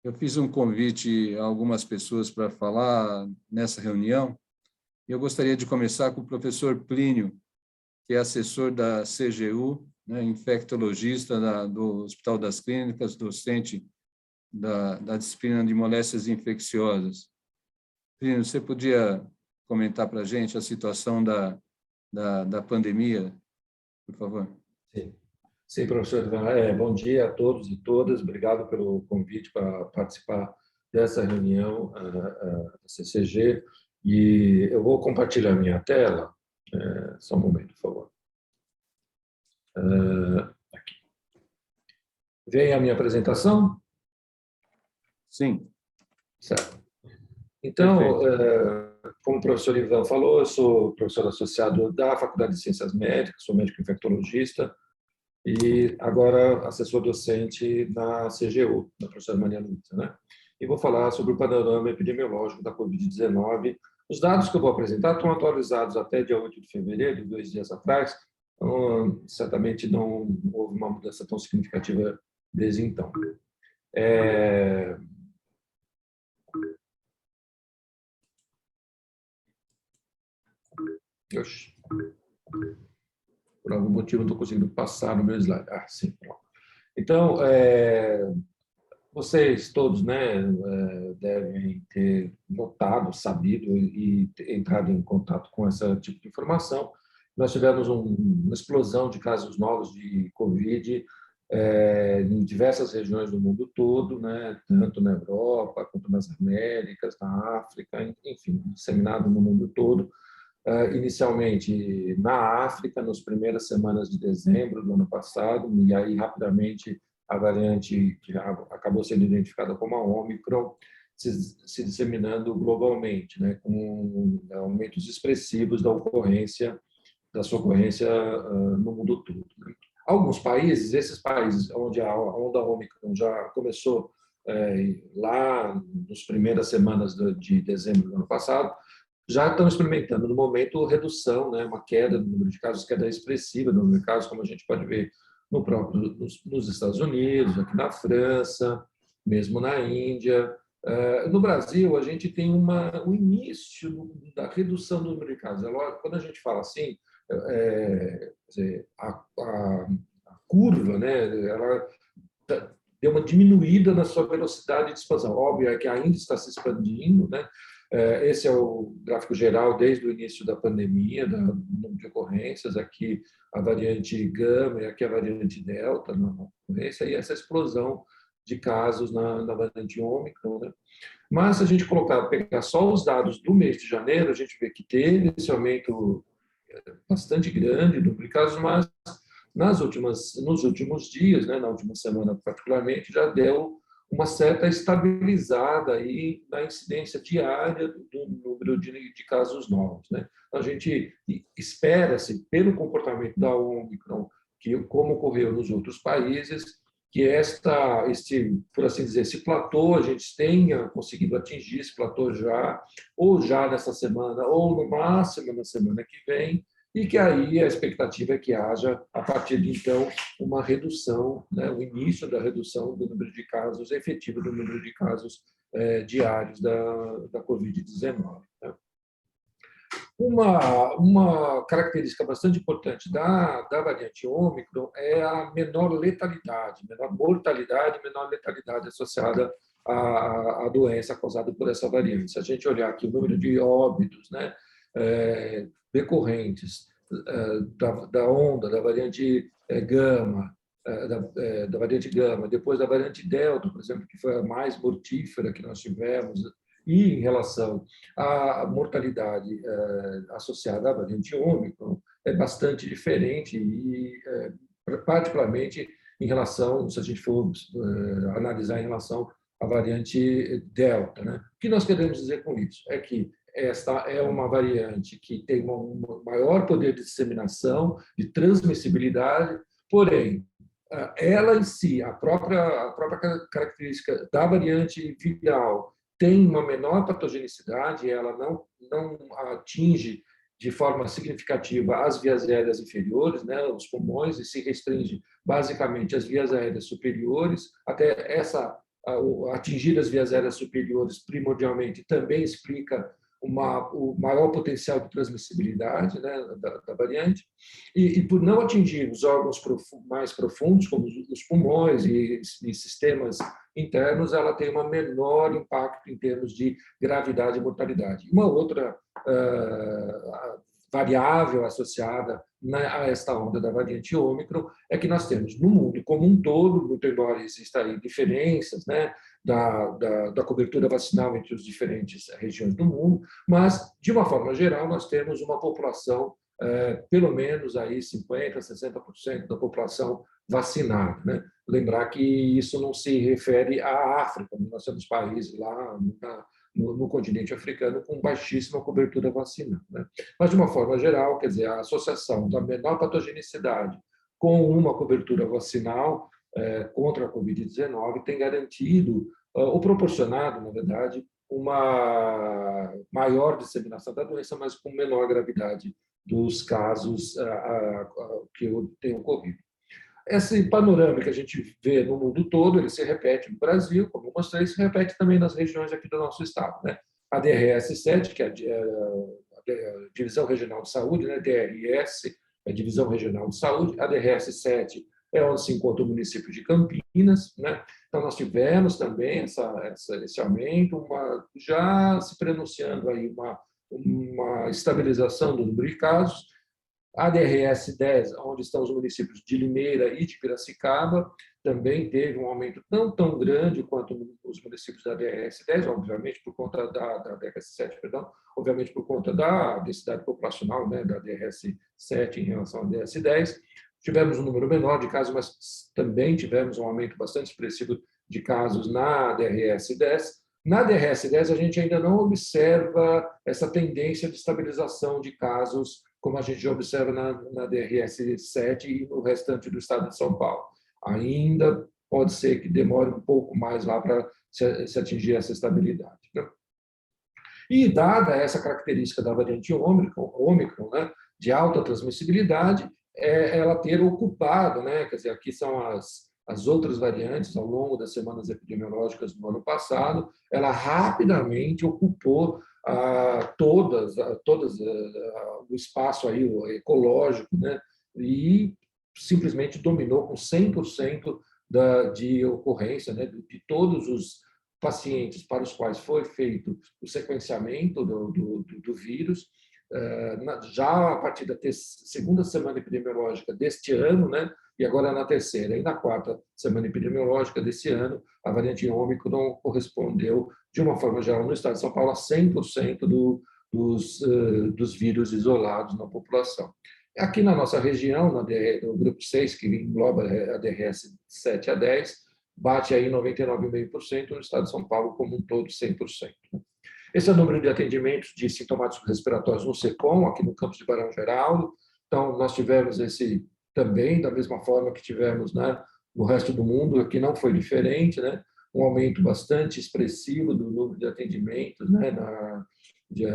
Eu fiz um convite a algumas pessoas para falar nessa reunião, e eu gostaria de começar com o professor Plínio, que é assessor da CGU, né, infectologista do Hospital das Clínicas, docente da disciplina de moléstias infecciosas. Plínio, você podia comentar para a gente a situação da pandemia, por favor? Sim, sim, professor. Bom dia a todos e todas. Obrigado pelo convite para participar dessa reunião da CCG. E eu vou compartilhar minha tela. Só um momento, por favor. Aqui. Vem a minha apresentação? Sim. Certo. Então, como o professor Ivan falou, eu sou professor associado da Faculdade de Ciências Médicas, sou médico infectologista, e agora assessor docente na CGU, da professora Maria Luísa, né? E vou falar sobre o panorama epidemiológico da Covid-19. Os dados que eu vou apresentar estão atualizados até dia 8 de fevereiro, 2 dias atrás, então, certamente não houve uma mudança tão significativa desde então. Por algum motivo não estou conseguindo passar no meu slide. Sim, pronto. Então, vocês todos, né, devem ter notado, sabido e entrado em contato com esse tipo de informação. Nós tivemos uma explosão de casos novos de Covid em diversas regiões do mundo todo, né, tanto na Europa quanto nas Américas, na África, enfim, disseminado no mundo todo. Inicialmente na África, nas primeiras semanas de dezembro do ano passado, e aí rapidamente a variante que acabou sendo identificada como a Ômicron se disseminando globalmente, né, com aumentos expressivos da sua ocorrência no mundo todo. Alguns países, esses países onde a onda Ômicron já começou lá nas primeiras semanas de dezembro do ano passado, já estão experimentando, no momento, redução, né, uma queda no número de casos, queda expressiva no número de casos, como a gente pode ver nos Estados Unidos, aqui na França, mesmo na Índia. No Brasil, a gente tem um início da redução do número de casos. Quando a gente fala assim, a curva, né, ela deu uma diminuída na sua velocidade de expansão. Óbvio é que ainda está se expandindo, né? Esse é o gráfico geral desde o início da pandemia, do número de ocorrências. Aqui a variante Gama e aqui a variante Delta na ocorrência, e essa explosão de casos na variante Ômicron, né? Mas, se a gente pegar só os dados do mês de janeiro, a gente vê que teve esse aumento bastante grande do número de casos, mas nos últimos dias, né, na última semana particularmente, já deu uma certa estabilizada aí na incidência diária do número de casos novos, né? A gente espera-se, pelo comportamento da Ômicron, que como ocorreu nos outros países, que por assim dizer, esse platô, a gente tenha conseguido atingir esse platô ou já nessa semana, ou no máximo na semana que vem, e que aí a expectativa é que haja, a partir de então, uma redução, né, o início da redução do número de casos, efetivo do número de casos diários da Covid-19. Né? Uma característica bastante importante da variante Ômicron é a menor letalidade, menor mortalidade, menor letalidade associada à doença causada por essa variante. Se a gente olhar aqui o número de óbitos, né, decorrentes da onda, da variante Gama, da variante Gama, depois da variante Delta, por exemplo, que foi a mais mortífera que nós tivemos, e em relação à mortalidade associada à variante Ômicron, é bastante diferente e, particularmente, em relação, se a gente for analisar em relação à variante Delta, né? O que nós queremos dizer com isso? É que esta é uma variante que tem um maior poder de disseminação, de transmissibilidade, porém, ela em si, a própria característica da variante viral, tem uma menor patogenicidade, ela não atinge de forma significativa as vias aéreas inferiores, né, os pulmões, e se restringe basicamente às vias aéreas superiores. Até essa atingir as vias aéreas superiores primordialmente também explica o maior potencial de transmissibilidade, né, da variante, e por não atingir os órgãos mais profundos, como os pulmões e sistemas internos, ela tem um menor impacto em termos de gravidade e mortalidade. Uma outra variável associada a esta onda da variante Ômicron é que nós temos no mundo como um todo, muito embora existam aí diferenças, né, da cobertura vacinal entre as diferentes regiões do mundo, mas, de uma forma geral, nós temos uma população, pelo menos aí 50%, 60% da população vacinada, né? Lembrar que isso não se refere à África, nós temos países lá no continente africano com baixíssima cobertura vacinal, né? Mas, de uma forma geral, quer dizer, a associação da menor patogenicidade com uma cobertura vacinal contra a Covid-19 tem garantido ou proporcionado, na verdade, uma maior disseminação da doença, mas com menor gravidade dos casos que têm ocorrido. Esse panorama que a gente vê no mundo todo, ele se repete no Brasil, como eu mostrei, se repete também nas regiões aqui do nosso estado, né? A DRS-7, que é a Divisão Regional de Saúde, né? DRS, é a Divisão Regional de Saúde, a DRS-7 é onde se encontra o município de Campinas, né? Então, nós tivemos também esse aumento, já se prenunciando aí uma estabilização do número de casos. A DRS-10, onde estão os municípios de Limeira e de Piracicaba, também teve um aumento não tão grande quanto os municípios da DRS-10, obviamente por conta da DRS-7, perdão, obviamente por conta da densidade populacional, né, da DRS-7 em relação à DRS-10. Tivemos um número menor de casos, mas também tivemos um aumento bastante expressivo de casos na DRS-10. Na DRS-10, a gente ainda não observa essa tendência de estabilização de casos como a gente já observa na DRS-7 e no restante do estado de São Paulo. Ainda pode ser que demore um pouco mais lá para se atingir essa estabilidade, né? E, dada essa característica da variante Ômicron, né, de alta transmissibilidade, ela ter ocupado, né, quer dizer, aqui são as outras variantes ao longo das semanas epidemiológicas do ano passado, ela rapidamente ocupou todas o espaço aí, o ecológico, né? E simplesmente dominou com 100% de ocorrência, né? De todos os pacientes para os quais foi feito o sequenciamento do vírus, já a partir da segunda semana epidemiológica deste ano, né? E agora na terceira e na quarta semana epidemiológica desse ano, a variante Ômicron correspondeu, de uma forma geral, no estado de São Paulo, a 100% dos vírus isolados na população. Aqui na nossa região, no grupo 6, que engloba a DRS 7 a 10, bate aí 99,5%, no estado de São Paulo como um todo 100%. Esse é o número de atendimentos de sintomáticos respiratórios no SECOM, aqui no campus de Barão Geraldo. Então, nós tivemos esse também, da mesma forma que tivemos, né, no resto do mundo, aqui não foi diferente, né, um aumento bastante expressivo do número de atendimentos, né,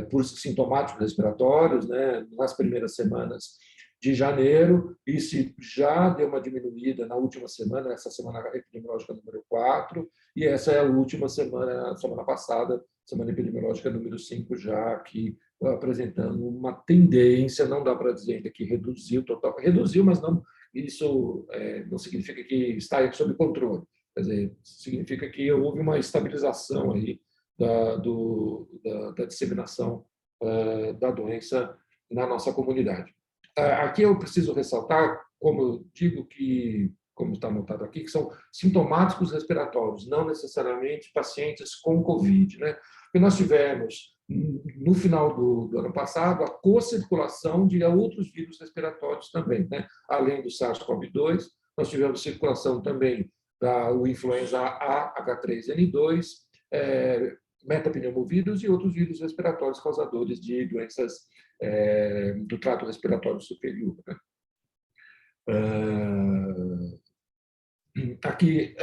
por sintomáticos respiratórios, né, nas primeiras semanas de janeiro. Isso já deu uma diminuída na última semana, essa semana epidemiológica número 4, e essa é a última semana, semana passada, semana epidemiológica número 5, já aqui apresentando uma tendência, não dá para dizer ainda que reduziu total, reduziu, mas não, isso não significa que está sob controle. Quer dizer, significa que houve uma estabilização aí da disseminação da doença na nossa comunidade. Aqui eu preciso ressaltar, como eu digo, como está anotado aqui, que são sintomáticos respiratórios, não necessariamente pacientes com Covid, né? Porque nós tivemos, no final do ano passado, a co-circulação de outros vírus respiratórios também, né? Além do SARS-CoV-2, nós tivemos circulação também do influenza A, H3N2, metapneumovírus e outros vírus respiratórios causadores de doenças do trato respiratório superior, né? Aqui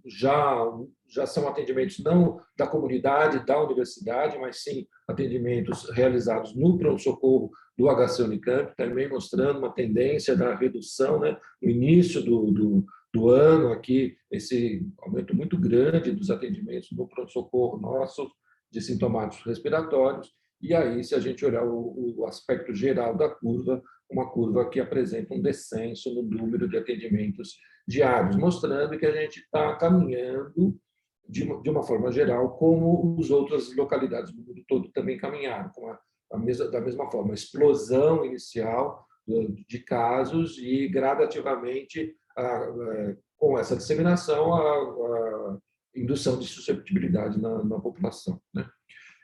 já são atendimentos não da comunidade, da universidade, mas sim atendimentos realizados no pronto-socorro do HC Unicamp, também mostrando uma tendência da redução, né, no início do ano aqui, esse aumento muito grande dos atendimentos no pronto-socorro nosso de sintomáticos respiratórios. E aí, se a gente olhar o aspecto geral da curva, uma curva que apresenta um descenso no número de atendimentos diários, mostrando que a gente está caminhando de uma forma geral, como as outras localidades do mundo todo também caminharam, com da mesma forma, a explosão inicial de casos e gradativamente, com essa disseminação, a indução de susceptibilidade na população, né?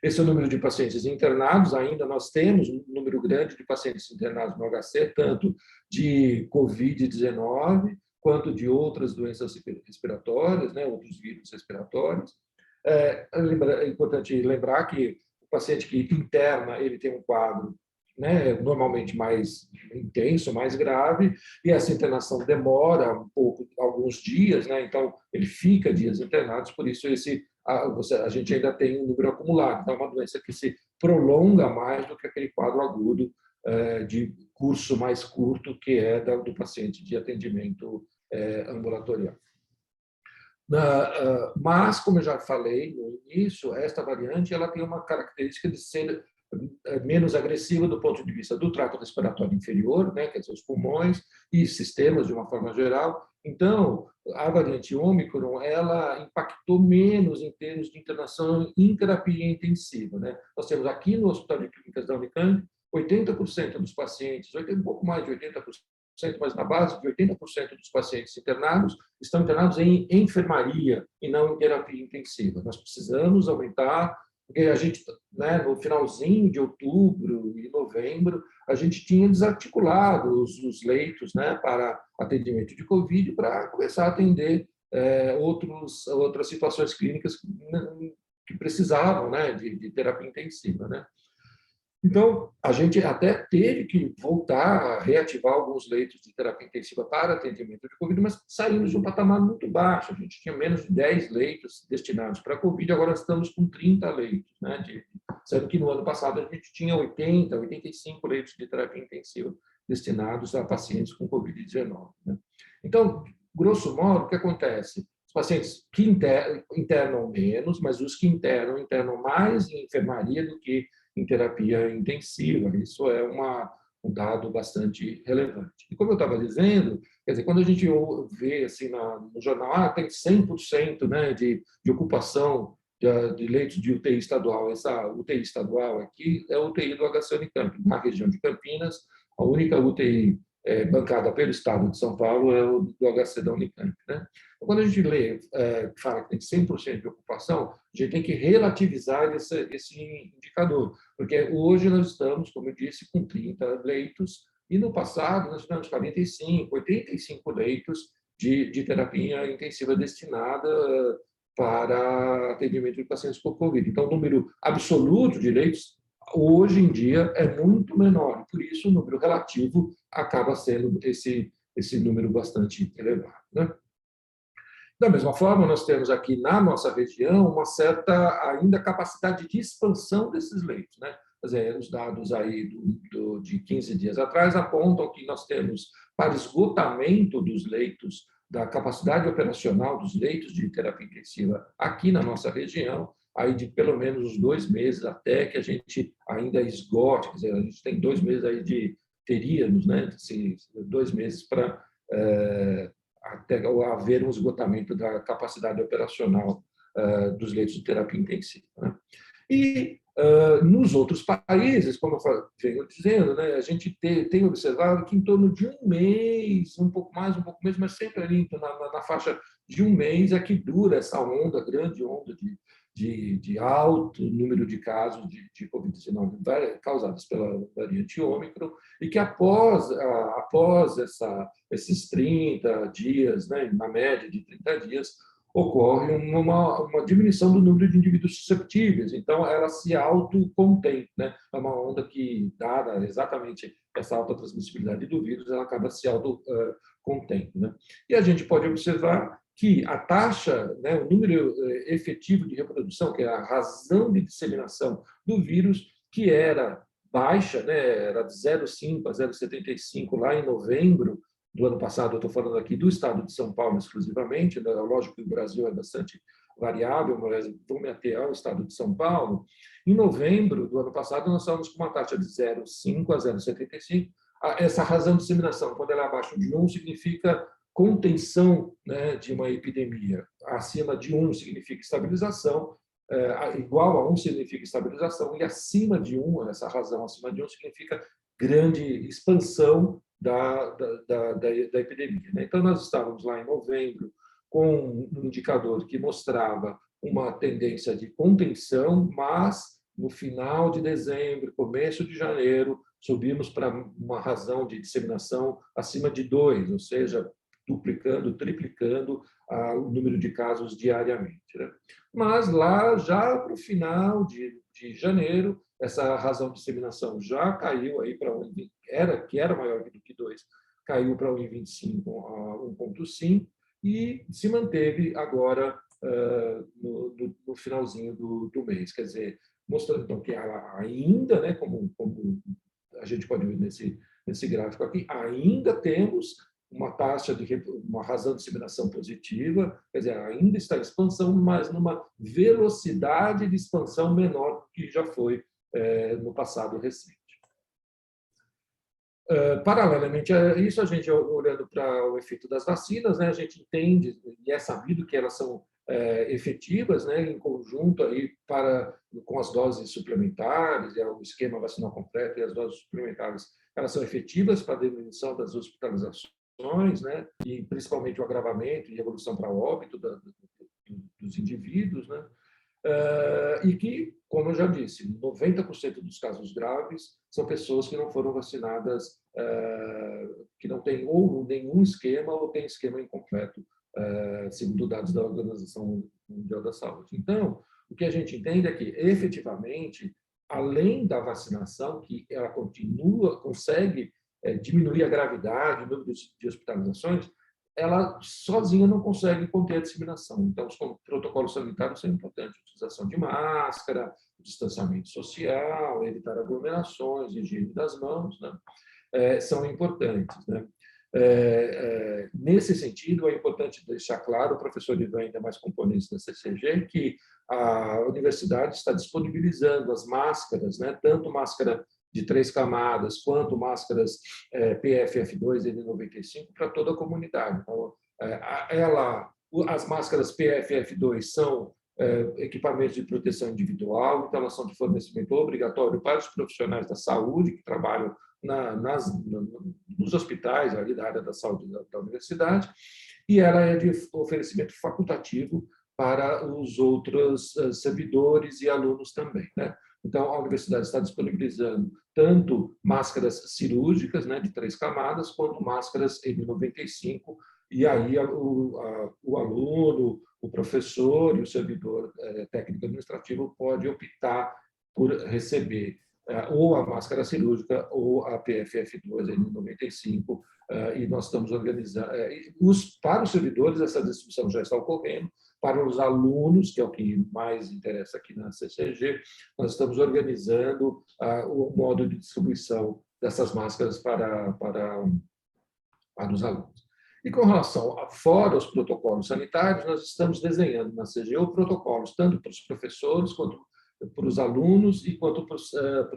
Esse é o número de pacientes internados. Ainda nós temos um número grande de pacientes internados no HC, tanto de Covid-19 quanto de outras doenças respiratórias, né, outros vírus respiratórios. É importante lembrar que o paciente que interna, ele tem um quadro, né, normalmente mais intenso, mais grave, e essa internação demora um pouco, alguns dias, né, então ele fica dias internados, por isso a gente ainda tem um número acumulado. Então, é uma doença que se prolonga mais do que aquele quadro agudo de curso mais curto, que é do paciente de atendimento ambulatorial. Mas, como eu já falei no início, esta variante ela tem uma característica de ser menos agressiva do ponto de vista do trato respiratório inferior, né, quer dizer, os pulmões e sistemas de uma forma geral. Então, a variante Ômicron, ela impactou menos em termos de internação em terapia intensiva, né? Nós temos aqui no Hospital de Clínicas da Unicamp, 80% dos pacientes, um pouco mais de 80%, mas na base de 80% dos pacientes internados estão internados em enfermaria e não em terapia intensiva. Nós precisamos aumentar, porque a gente, né, no finalzinho de outubro e novembro, a gente tinha desarticulado os leitos, né, para atendimento de Covid para começar a atender outras situações clínicas que precisavam, né, de terapia intensiva, né? Então, a gente até teve que voltar a reativar alguns leitos de terapia intensiva para atendimento de Covid, mas saímos de um patamar muito baixo. A gente tinha menos de 10 leitos destinados para Covid, agora estamos com 30 leitos, né? Sendo que no ano passado a gente tinha 80, 85 leitos de terapia intensiva destinados a pacientes com Covid-19, né? Então, grosso modo, o que acontece? Os pacientes que internam menos, mas os que internam mais em enfermaria do que em terapia intensiva. Isso é um dado bastante relevante. E como eu estava dizendo, quer dizer, quando a gente vê assim no jornal, tem 100%, né, de ocupação de leitos de UTI estadual. Essa UTI estadual aqui é a UTI do HC Unicamp, na região de Campinas. A única UTI bancada pelo Estado de São Paulo é o do HC da Unicamp, né? Então, quando a gente fala que tem 100% de ocupação, a gente tem que relativizar esse indicador, porque hoje nós estamos, como eu disse, com 30 leitos, e no passado nós tivemos 45, 85 leitos de terapia intensiva destinada para atendimento de pacientes com Covid. Então, o número absoluto de leitos hoje em dia é muito menor, por isso o número relativo acaba sendo esse número bastante elevado, né? Da mesma forma, nós temos aqui na nossa região uma certa ainda capacidade de expansão desses leitos, né? Quer dizer, os dados aí de 15 dias atrás apontam que nós temos, para esgotamento dos leitos, da capacidade operacional dos leitos de terapia intensiva aqui na nossa região, aí de pelo menos uns 2 meses até que a gente ainda esgote, quer dizer, a gente tem 2 meses aí teríamos, né, 2 meses para até haver um esgotamento da capacidade operacional dos leitos de terapia intensiva, né? E nos outros países, como eu venho dizendo, né, a gente tem observado que em torno de 1 mês, um pouco mais, mas sempre ali na faixa de 1 mês é que dura essa grande onda de alto número de casos de Covid-19 causados pela variante Ômicron, e que após esses 30 dias, né, na média de 30 dias, ocorre uma diminuição do número de indivíduos susceptíveis. Então, ela se autocontém, né? É uma onda que, dada exatamente essa alta transmissibilidade do vírus, ela acaba se autocontendo, né? E a gente pode observar que a taxa, né, o número efetivo de reprodução, que é a razão de disseminação do vírus, que era baixa, né, era de 0,5 a 0,75 lá em novembro do ano passado, eu estou falando aqui do estado de São Paulo exclusivamente, né? Lógico que o Brasil é bastante variável, mas vou me ater ao estado de São Paulo. Em novembro do ano passado, nós estávamos com uma taxa de 0,5 a 0,75. Essa razão de disseminação, quando ela é abaixo de 1, significa contenção, né, de uma epidemia. Acima de 1 significa estabilização, igual a 1 significa estabilização, e acima de 1, essa razão acima de 1 significa grande expansão da epidemia. Então, nós estávamos lá em novembro com um indicador que mostrava uma tendência de contenção, mas no final de dezembro, começo de janeiro, subimos para uma razão de disseminação acima de 2, ou seja, duplicando, triplicando o número de casos diariamente. Né? Mas lá, já para o final de janeiro, essa razão de disseminação já caiu aí para que era maior do que 2, caiu para 1,25 a 1,5 e se manteve agora no finalzinho do mês. Quer dizer, mostrando então que ela ainda, né, como a gente pode ver nesse gráfico aqui, ainda temos uma razão de disseminação positiva, quer dizer, ainda está em expansão, mas numa velocidade de expansão menor do que já foi no passado recente. Paralelamente a isso, a gente, olhando para o efeito das vacinas, né, a gente entende e é sabido que elas são efetivas, né, em conjunto aí com as doses suplementares, o esquema vacinal completo e as doses suplementares, elas são efetivas para a diminuição das hospitalizações, né, e principalmente o agravamento e evolução para óbito dos indivíduos, né, e que, como eu já disse, 90% dos casos graves são pessoas que não foram vacinadas, que não têm ou nenhum esquema ou têm esquema incompleto, segundo dados da Organização Mundial da Saúde. Então, o que a gente entende é que, efetivamente, além da vacinação, que ela consegue diminuir a gravidade, o número de hospitalizações, ela sozinha não consegue conter a disseminação. Então, os protocolos sanitários são importantes. Utilização de máscara, distanciamento social, evitar aglomerações, higiene das mãos, né? São importantes, né? Nesse sentido, é importante deixar claro, o professor Ivan, ainda mais componentes da CCG, que a universidade está disponibilizando as máscaras, né? Tanto máscara de 3 camadas, quanto máscaras PFF2 N95 para toda a comunidade. Então, as máscaras PFF2 são equipamentos de proteção individual, então elas são de fornecimento obrigatório para os profissionais da saúde que trabalham nos hospitais ali da área da saúde da universidade, e ela é de oferecimento facultativo para os outros servidores e alunos também, né? Então, a universidade está disponibilizando tanto máscaras cirúrgicas, né, de 3 camadas, quanto máscaras N95, e aí o aluno, o professor e o servidor técnico administrativo pode optar por receber ou a máscara cirúrgica ou a PFF2 N95, e nós estamos organizando. Para os servidores, essa distribuição já está ocorrendo. Para os alunos, que é o que mais interessa aqui na CCG, nós estamos organizando o modo de distribuição dessas máscaras para os alunos. E com relação fora os protocolos sanitários, nós estamos desenhando na CGU protocolos tanto para os professores quanto para os alunos e quanto para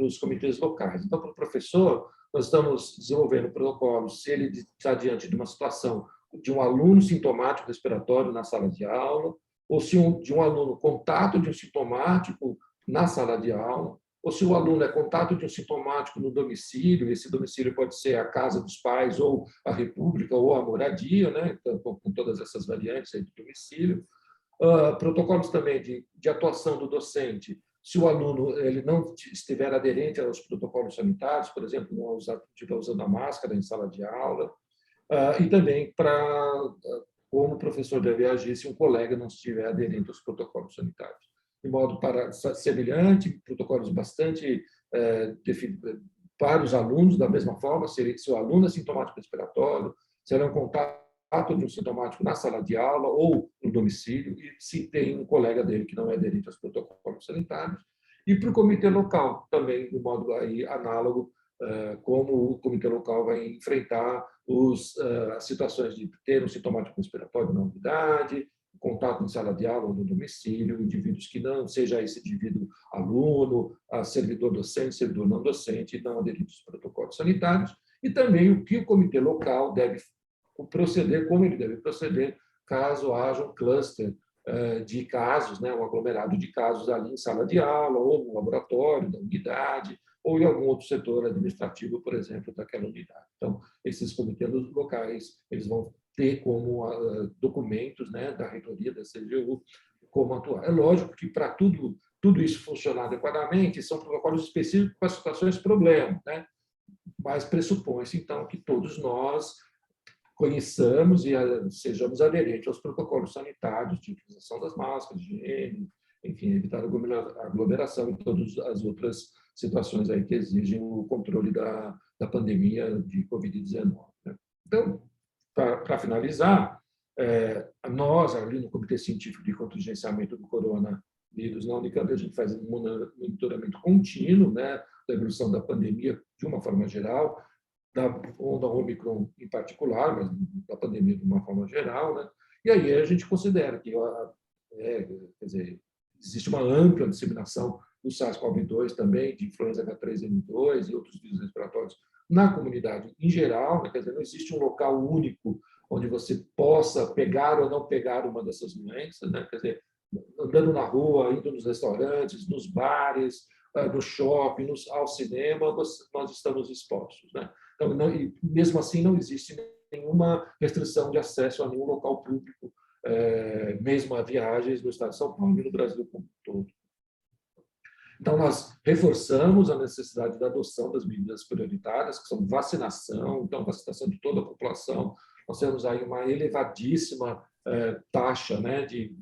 os comitês locais. Então, para o professor, nós estamos desenvolvendo protocolos se ele está diante de uma situação de um aluno sintomático respiratório na sala de aula, ou se de um aluno contato de um sintomático na sala de aula, ou se o aluno é contato de um sintomático no domicílio, esse domicílio pode ser a casa dos pais, ou a república, ou a moradia, né? Então, com todas essas variantes aí de domicílio. Protocolos também de atuação do docente, se o aluno ele não estiver aderente aos protocolos sanitários, por exemplo, não estiver usando a máscara em sala de aula, e também para como o professor deve agir se um colega não estiver aderente aos protocolos sanitários. De modo semelhante, protocolos bastante para os alunos, da mesma forma, se o aluno é sintomático respiratório, será um contato de um sintomático na sala de aula ou no domicílio, e se tem um colega dele que não é aderente aos protocolos sanitários. E para o comitê local, também, de modo aí análogo, como o comitê local vai enfrentar as situações de ter um sintomático respiratório na unidade, contato em sala de aula ou no domicílio, indivíduos que não, seja esse indivíduo aluno, servidor docente, servidor não docente, não aderidos aos protocolos sanitários, e também o que o comitê local deve proceder, como ele deve proceder, caso haja um cluster de casos, né, um aglomerado de casos ali em sala de aula, ou no laboratório da unidade, ou em algum outro setor administrativo, por exemplo, daquela unidade. Então, esses comitês locais, eles vão ter como documentos, né, da reitoria da CGU como atuar. É lógico que para tudo isso funcionar adequadamente, são protocolos específicos para situações problema, né? Mas pressupõe-se, então, que todos nós conheçamos e sejamos aderentes aos protocolos sanitários de utilização das máscaras, de higiene, enfim, evitar aglomeração e todas as outras situações aí que exigem o controle da pandemia de Covid-19. Né? Então, para finalizar, nós, ali no Comitê Científico de Contingenciamento do Coronavírus na Unicamp, a gente faz um monitoramento contínuo, né, da evolução da pandemia de uma forma geral, da onda Ômicron em particular, mas da pandemia de uma forma geral, né? E aí a gente considera que quer dizer, existe uma ampla disseminação do SARS-CoV-2 também, de influenza H3N2 e outros vírus respiratórios na comunidade em geral, né? Quer dizer, não existe um local único onde você possa pegar ou não pegar uma dessas doenças, né? Quer dizer, andando na rua, indo nos restaurantes, nos bares, no shopping, ao cinema, nós estamos expostos, né? Então, mesmo assim, não existe nenhuma restrição de acesso a nenhum local público, mesmo a viagens no estado de São Paulo e no Brasil como um todo. Então, nós reforçamos a necessidade da adoção das medidas prioritárias, que são vacinação, então, vacinação de toda a população. Nós temos aí uma elevadíssima taxa, né, de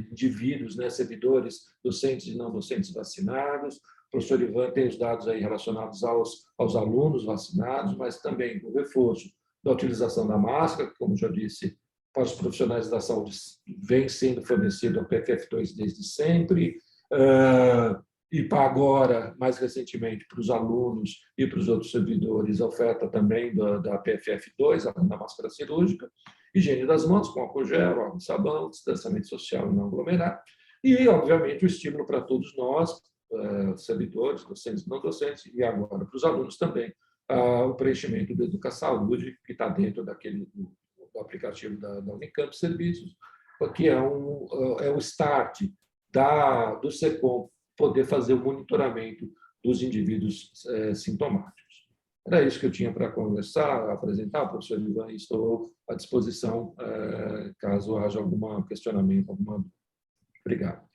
indivíduos, né, servidores, docentes e não docentes vacinados. O professor Ivan tem os dados aí relacionados aos alunos vacinados, mas também o reforço da utilização da máscara, que, como já disse, para os profissionais da saúde vem sendo fornecido a PFF2 desde sempre, e para agora, mais recentemente, para os alunos e para os outros servidores, a oferta também da PFF2, da máscara cirúrgica, higiene das mãos com álcool gel, água e sabão, distanciamento social e não aglomerar, e, obviamente, o estímulo para todos nós, servidores, docentes e não docentes, e agora para os alunos também, o preenchimento do Educa Saúde, que está dentro do aplicativo da Unicamp Serviços, que é o start do SECOM poder fazer o monitoramento dos indivíduos sintomáticos. Era isso que eu tinha para conversar, apresentar, professor Ivan, e estou à disposição caso haja algum questionamento, alguma dúvida. Obrigado.